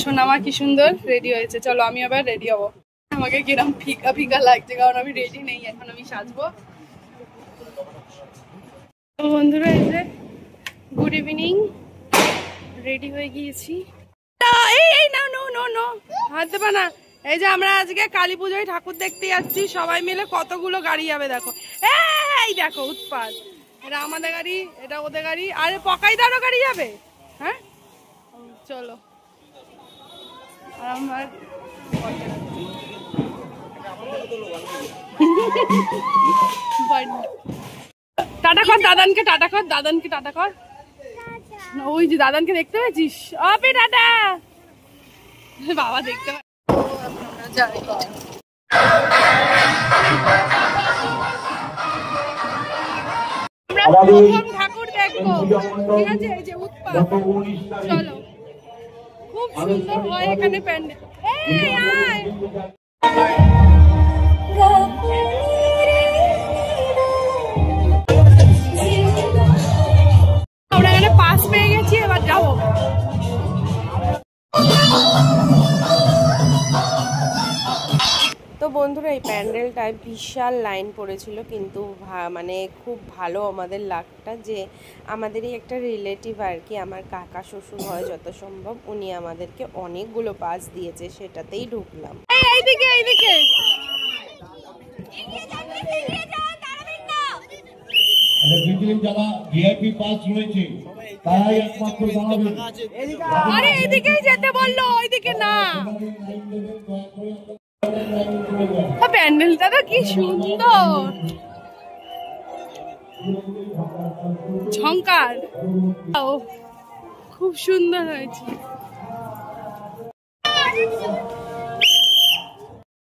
সোনামা কি সুন্দর রেডি হয়েছে। চলো আমি আবার রেডি হবো। আমাকে কিরম ফিকা ফিকা লাগছে কারণ আমি রেডি নেই এখন। আমি সাজবো। বন্ধুরা এই যে গুড ইভিনিং, রেডি হয়ে গিয়েছি। এই না নো নো নো হাত দেবা না। এই যে আমরা আজকে কালী পুজোয় ঠাকুর দেখতে যাচ্ছি সবাই মিলে। কতগুলো গাড়ি যাবে দেখো। এই দেখো উৎপাত। এটা আমাদের গাড়ি, এটা ওদের গাড়ি। আরে পকাইদারও গাড়ি যাবে। হ্যাঁ চলো। আর আমার টাটা কর দাদানকে, টাটা কর দাদানকে, টাটা কর। ওই যে দাদানকে দেখতে পেয়েছিস? অপি টাটা। বাবা দেখতে পাই। আমরা প্রথম ঠাকুর দেখবো, ঠিক আছে? এই যে উৎপাত। চলো, খুব সুন্দর হয় এখানে প্যান্ডেল। আমরা এখানে পাস পেয়ে গেছি, এবার যাবো। তো বন্ধুরা এই প্যান্ডেলটায় বিশাল লাইন পড়েছিল, কিন্তু মানে খুব ভালো আমাদের লাকটা যে আমাদেরই একটা রিলেটিভ আর কি, আমার কাকা শ্বশুর হয় যত সম্ভব, উনি আমাদেরকে অনেকগুলো পাস দিয়েছে, সেটাতেই ঢুকলাম। এইদিকে এইদিকে যারা ভিআইপি পাস রয়েছে তারাই একমাত্র দাঁড়াবেন। আরে এইদিকেই যেতে বললো, ওইদিকে না। প্যান্ডেলটা তো কি সুন্দর, ঝংকার, খুব সুন্দর হয়েছে।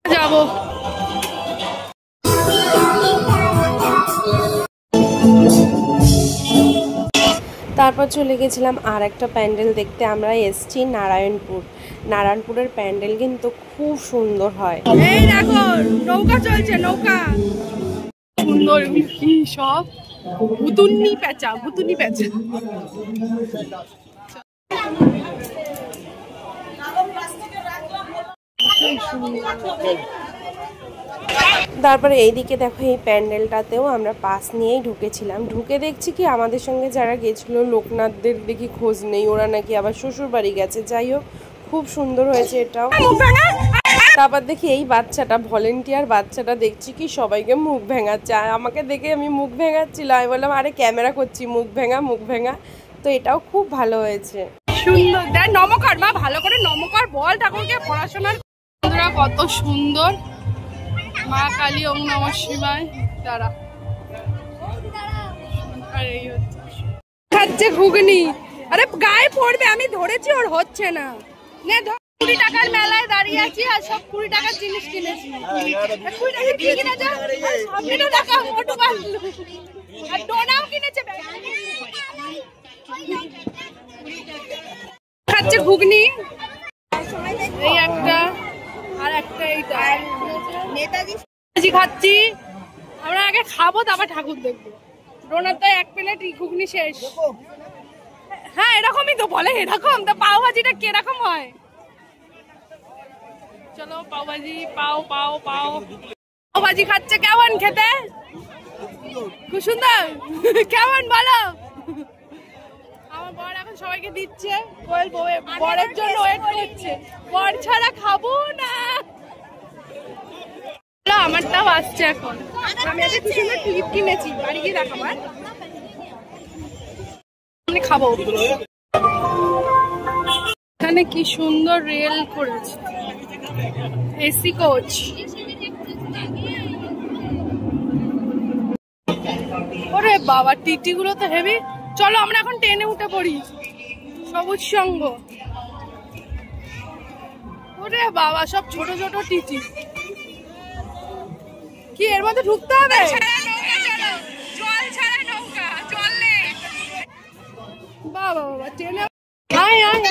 যাবো। তারপর চলে গেছিলাম আর একটা প্যান্ডেল দেখতে। আমরা এসছি নারায়ণপুরের প্যান্ডেল কিন্তু খুব সুন্দর হয়। এই দেখো নৌকা চলছে, নৌকা সুন্দর। কি সব ভুতুন্নি প্যাঁচা, ভুতুন্নি প্যাঁচা। তারপরে এইদিকে দেখো এই প্যান্ডেলটাতেও আমরা পাস নিয়েই ঢুকেছিলাম। ঢুকে দেখছি কি আমাদের সঙ্গে যারা গেছিলো লোকনাথদের দেখি খোঁজ নেই, ওরা নাকি আবার শ্বশুর বাড়ি গেছে। যাই হোক খুব সুন্দর হয়েছে এটাও। তারপর দেখি এই বাচ্চাটা, ভলেন্টিয়ার বাচ্চাটা, দেখছি কি সবাইকে মুখ ভেঙাচ্ছে। আমাকে দেখে আমি মুখ ভেঙাচ্ছিলাম। আমি বললাম আরে ক্যামেরা করছি, মুখ ভেঙা মুখ ভেঙা। তো এটাও খুব ভালো হয়েছে, সুন্দর। দেখ নমকার মা, ভালো করে নমকার বল ঠাকুরকে পড়াশোনার। কত সুন্দর। মা কালী ওম নমঃ শিবায়। দাঁড়া, আর এই হচ্ছে খাচ্ছে ঘুগনি। আরে গায়ে পড়বে, আমি ধরেছি, ওর হচ্ছে না। 20 টাকার মেলায় দাঁড়িয়ে আছি আর সব 20 টাকার জিনিস কিনেছি। 20 টাকা কি কিনেছে? সবগুলো টাকা মোটু বাঁধলো আর ডোনাও কিনেছে। খাচ্ছে ঘুগনি, এই একটা আর একটা এইটা নেতাজি খাচ্ছি। আমরা আগে খাবো তারপর ঠাকুর দেখবো। ডোনার তো 1 প্লেট ঘুগনি শেষ। হ্যাঁ এরকমই তো বলে, এরকম তো। পাও ভাজিটা কিরকম হয়? চলো পাও ভাজি, পাও পাও পাও পাও ভাজি খাচ্ছে। কেমন খেতে? খুব সুন্দর। কেমন বলো? আমার বর এখন সবাইকে দিচ্ছে, বরের জন্য ওয়েট করছে। বর ছাড়া খাবো না। আমারটাও আসছে এখন। আমি একটা কি সুন্দর ক্লিপ কিনেছি, বাড়ি গিয়ে দেখাবো। আমি খাবো। এখানে কি সুন্দর রেল করেছে, এসি কোচ। ওরে বাবা টিটি গুলো তো হেভি। চলো আমরা এখন ট্রেনে উঠে পড়ি, সবুজ সঙ্গ। ওরে বাবা সব ছোট ছোট টিটি। কি এর মধ্যে ঢুকতে হবে? জল ছাড়া নৌকা, জল নেই। বাবা বাবা ট্রেনে আয় আয়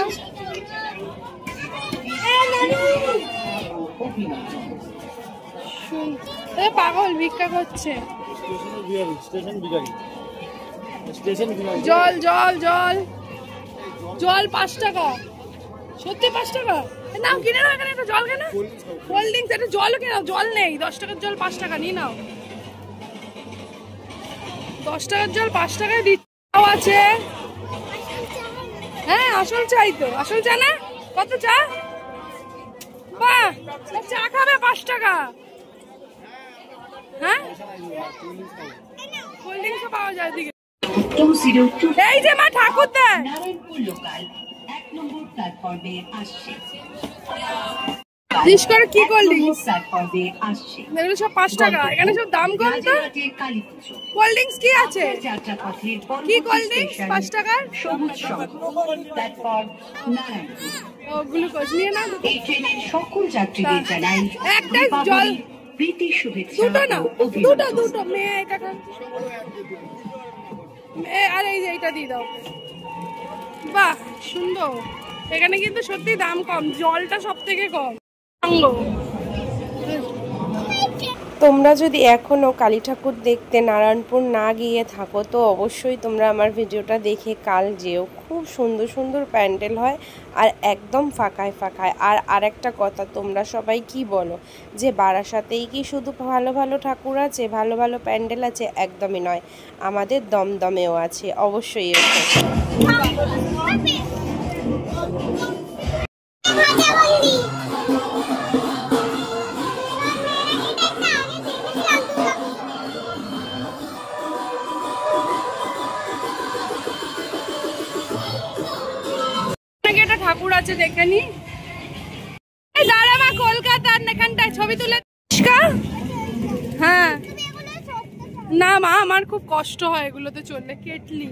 পাগল ভিক্ষা করছে। জল জল জল জল 5 টাকা। সত্যি 5 টাকা? নাও কিনে নাও, এখানে একটা জল কেনা, কোল্ড ড্রিঙ্কস, একটা জল কেনা, জল নেই, 10 টাকার জল 5 টাকা, নিয়ে নাও। 10 টাকার জল 5 টাকায় দিচ্ছাও আছে। হ্যাঁ আসল চাই তো, আসল চা না? কত চা? বাহ, চা খাবে 5 টাকা? হ্যাঁ কোল্ড ড্রিঙ্কসও পাওয়া যায় দিকে। এই যে মা ঠাকুর দেয়, কি কোল্ড ড্রিঙ্কস এগুলো সব 5 টাকা, এখানে সব দাম কম তো। কোল্ড ড্রিঙ্কস কি আছে? কি কোল্ড ড্রিঙ্কস 5 টাকার? ও গ্লুকোজ নিয়ে না, একটা জল, দুটো না, দুটো মেয়ে এটা খান, আর এই যে এইটা দিয়ে দাও। বাহ সুন্দর, এখানে কিন্তু সত্যি দাম কম, জলটা সব থেকে কম। তোমরা যদি এখনও কালী ঠাকুর দেখতে নারায়ণপুর না গিয়ে থাকো তো অবশ্যই তোমরা আমার ভিডিওটা দেখে কাল যেও। খুব সুন্দর সুন্দর প্যান্ডেল হয় আর একদম ফাঁকায় ফাঁকায়। আর আরেকটা কথা, তোমরা সবাই কি বলো যে বারাসাতেই কি শুধু ভালো ভালো ঠাকুর আছে, ভালো ভালো প্যান্ডেল আছে? একদমই নয়, আমাদের দমদমেও আছে, অবশ্যই এসো। ঠাকুর আছে দেখে নি, দাঁড়া মা, কলকাতার এখানটায় ছবি তুলে। হ্যাঁ না মা, আমার খুব কষ্ট হয় এগুলোতে চললে। কেটলি,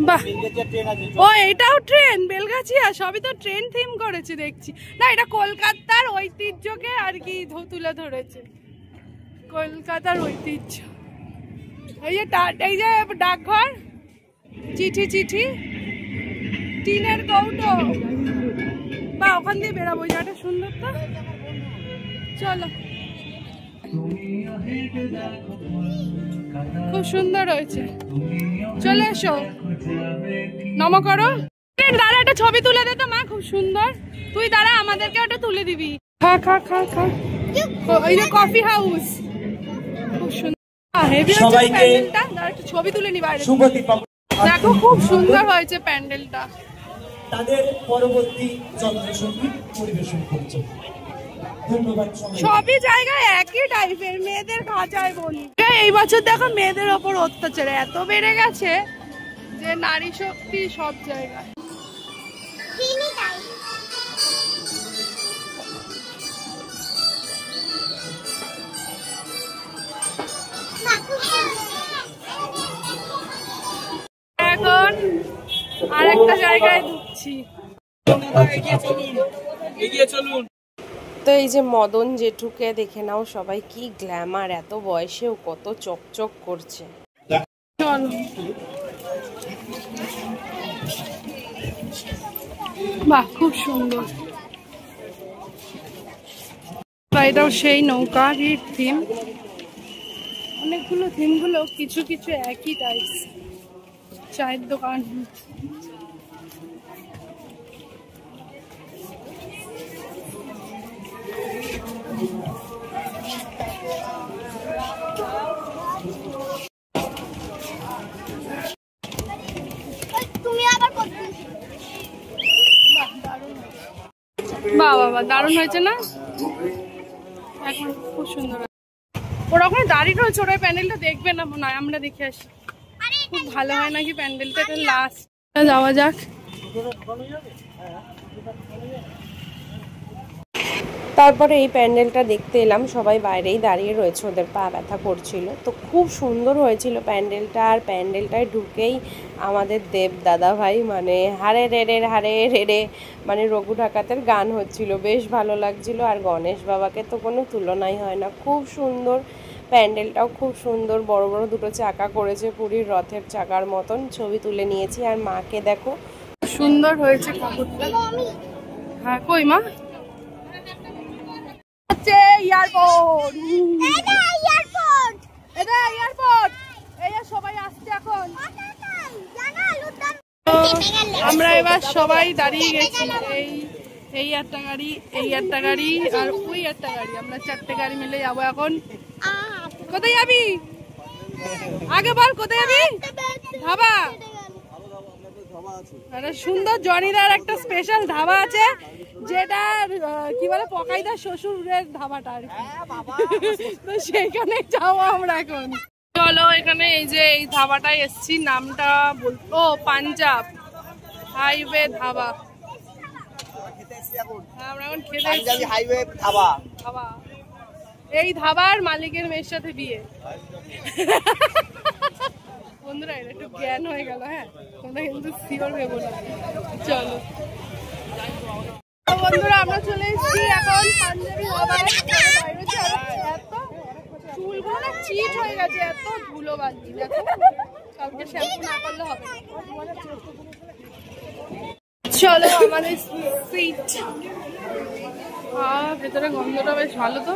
বাহ, ও এটাও ট্রেন, বেলগাছিয়া, সবই তো ট্রেন থিম করেছে দেখছি। না এটা কলকাতার ঐতিহ্যকে আর কি তুলে ধরেছে, কলকাতার ঐতিহ্য। এই যে ডাকঘর, চিঠি চিঠি, টিনের কৌটো, বা ওখান দিয়ে বেরাবো, ওই জায়গাটা সুন্দর তো। চলো, খুব সুন্দর হয়েছে, চলে এসো, নম করো। দাঁড়া একটা ছবি তুলে দে তো মা, খুব সুন্দর। তুই দাঁড়া, আমাদেরকে ওটা তুলে দিবি। খা খা খা খা, ওই যে কফি হাউস, খুব সুন্দর, হেভি হচ্ছে প্যান্ডেলটা। দাঁড়া একটু ছবি তুলে নি বাইরে। দেখো খুব সুন্দর হয়েছে প্যান্ডেলটা। তাদের পরবর্তী যন্ত্রসঙ্গীত পরিবেশন করছে। ধন্যবাদ। সবই জায়গায় একই টাইপের, মেয়েদের খাঁচায় বলি। এই বছর দেখো মেয়েদের ওপর অত্যাচার এত বেড়ে গেছে যে নারী শক্তি সব জায়গায়। এখন আরেকটা জায়গায় ঢুকছি। তো এই যে মদন জেঠুকে দেখে নাও সবাই, কি গ্ল্যামার, এত বয়সেও কত চকচক করছে। বাহ খুব সুন্দর, এটাও সেই নৌকার থিম। অনেকগুলো থিম গুলো কিছু কিছু একই টাইপ। চায়ের দোকান, বাবা দারুণ হয়েছে না? এখন খুব সুন্দর, ওরা ওখানে দাঁড়িয়ে রয়েছে, ওরা প্যান্ডেলটা দেখবে না, নয় আমরা দেখে আসি। খুব ভালো হয় নাকি প্যান্ডেলটা, এটা লাস্ট। যাওয়া যাক। তারপরে এই প্যান্ডেলটা দেখতে এলাম, সবাই বাইরেই দাঁড়িয়ে রয়েছে, ওদের পা ব্যথা করছিল। তো খুব সুন্দর হয়েছিল প্যান্ডেলটা। আর প্যান্ডেলটায় ঢুকেই আমাদের দেব দাদা ভাই মানে হারে রে মানে রঘু ঢাকাতের গান হচ্ছিল, বেশ ভালো লাগছিল। আর গণেশ বাবাকে তো কোনো তুলনাই হয় না, খুব সুন্দর প্যান্ডেলটাও খুব সুন্দর। বড় বড় দুটো চাকা করেছে, পুরীর রথের চাকার মতন। ছবি তুলে নিয়েছি। আর মাকে দেখো, সুন্দর হয়েছে ঠাকুরটা। হ্যাঁ কই মা, এয়ারপোর্ট, এটা এয়ারপোর্ট, এই সবাই আসছে এখন। আমরা এবার সবাই দাঁড়িয়ে গেছি, এই একটা গাড়ি, এই একটা গাড়ি আর ওই একটা গাড়ি, আমরা 4টে গাড়ি মিলে যাবো এখন। কোথায় যাবি আগে বল, কোথায় যাবি? ধাবা। একটা সুন্দর জনিদার একটা স্পেশাল ধাবা আছে, যেটা কি বলে পকাইদার শ্বশুরের ধাবাটা আর কি, তো সেখানে যাবো আমরা এখন। চলো এখানে এই যে এই ধাবাটায় এসছি, নামটা বলতো পাঞ্জাব হাইওয়ে ধাবা। আমরা এখন খেতে এসেছি হাইওয়ে ধাবা। এই ধাবার মালিকের মেয়ের সাথে বিয়ে। বন্ধুরা এটা একটু জ্ঞান হয়ে গেল, হ্যাঁ তোমরা কিন্তু শিওর ভেবো না। চলো বন্ধুরা আমরা চলে এসেছি এখন পাঞ্জাবি ধাবায়। এত চুলগুলো না চিট হয়ে গেছে, এত ধুলো বালি, দেখো কালকে শ্যাম্পু না করলে হবে। চলো আমাদের সিট, ভেতরে গন্ধটা বেশ ভালো। তো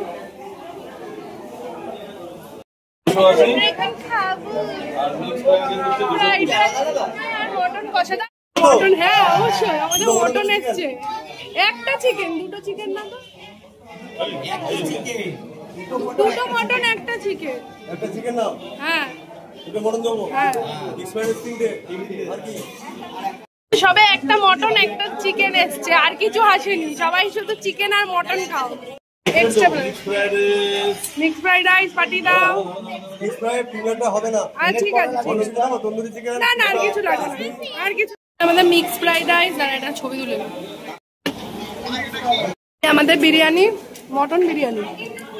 মটন, হ্যাঁ অবশ্যই আমাদের মটন এসছে। একটা চিকেন, দুটো চিকেন না তো, দুটো মটন একটা চিকেন। হ্যাঁ সবে একটা মটন একটা চিকেন এসছে, আর কিছু আসেনি, সবাই শুধু চিকেন আর মটন খাও। মিক্স ফ্রাইড রাইস পাঠিয়ে দাও। ঠিক আছে, না না আর কিছু লাগবে না, আর কিছু। আমাদের মিক্স ফ্রাইড রাইস আর একটা ছবি তুলে আমাদের বিরিয়ানি, মটন বিরিয়ানি।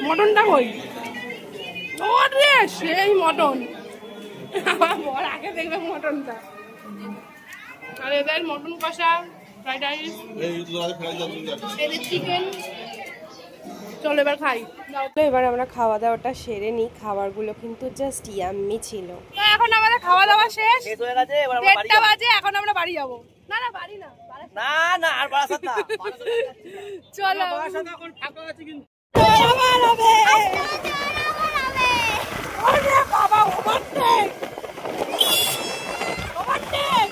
মটনটা কই? ওরে সেই মটন, আমার বর আগে দেখবে মটনটা। আর এদের মটন কষা, ফ্রাইড রাইস, এদের চিকেন। চলো এবার খাই। এবার আমরা খাওয়া দাওয়াটা সেরে নিই। খাবারগুলো কিন্তু জাস্ট ইয়াম্মি ছিল। তো এখন আমাদের খাওয়া দাওয়া শেষ হয়ে গেছে, এবার আমরা বাড়ি যাব। 8টা বাজে, এখন আমরা বাড়ি যাব। না না বাড়ি না, না না আর বারাসাত না, চলো বারাসাত এখন ফাঁকা আছে কিন্তু। আবার হবে ওরে বাবা, ওভারটেক ওভারটেক।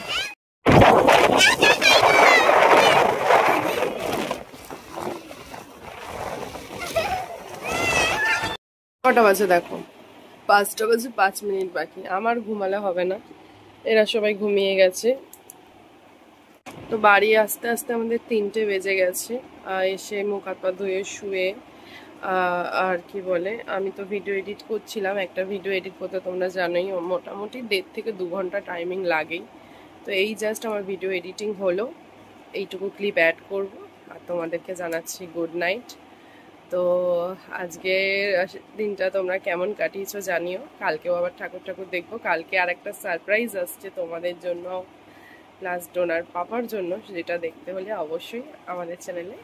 কটা বাজে দেখো, 5টা বাজে 5 মিনিট বাকি। আমার ঘুমালে হবে না, এরা সবাই ঘুমিয়ে গেছে। তো বাড়ি আসতে আসতে আমাদের 3টে বেজে গেছে। এসে মুখ হাত পা ধুয়ে শুয়ে আর কি বলে, আমি তো ভিডিও এডিট করছিলাম। একটা ভিডিও এডিট করতে তোমরা জানোই মোটামুটি 1.5 থেকে 2 ঘন্টা টাইমিং লাগেই। তো এই জাস্ট আমার ভিডিও এডিটিং হলো, এইটুকু ক্লিপ অ্যাড করব আর তোমাদেরকে জানাচ্ছি গুড নাইট। তো আজকের দিনটা তোমরা কেমন কাটিয়েছো জানিও। কালকেও আবার ঠাকুর দেখবো। কালকে আর একটা সারপ্রাইজ আসছে তোমাদের জন্য, প্লাস ডোনার পাপার জন্য, যেটা দেখতে হলে অবশ্যই আমাদের চ্যানেলে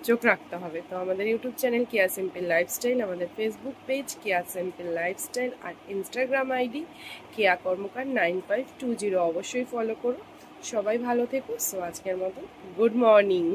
চোখ রাখতে হবে। তো আমাদের ইউটিউব চ্যানেল কেয়া সিম্পল লাইফস্টাইল, আমাদের ফেসবুক পেজ কেয়া সিম্পল লাইফস্টাইল আর ইনস্টাগ্রাম আইডি কেয়া কর্মকার 9520 অবশ্যই ফলো করো। সবাই ভালো থেকো। সো আজকের মতো গুড মর্নিং।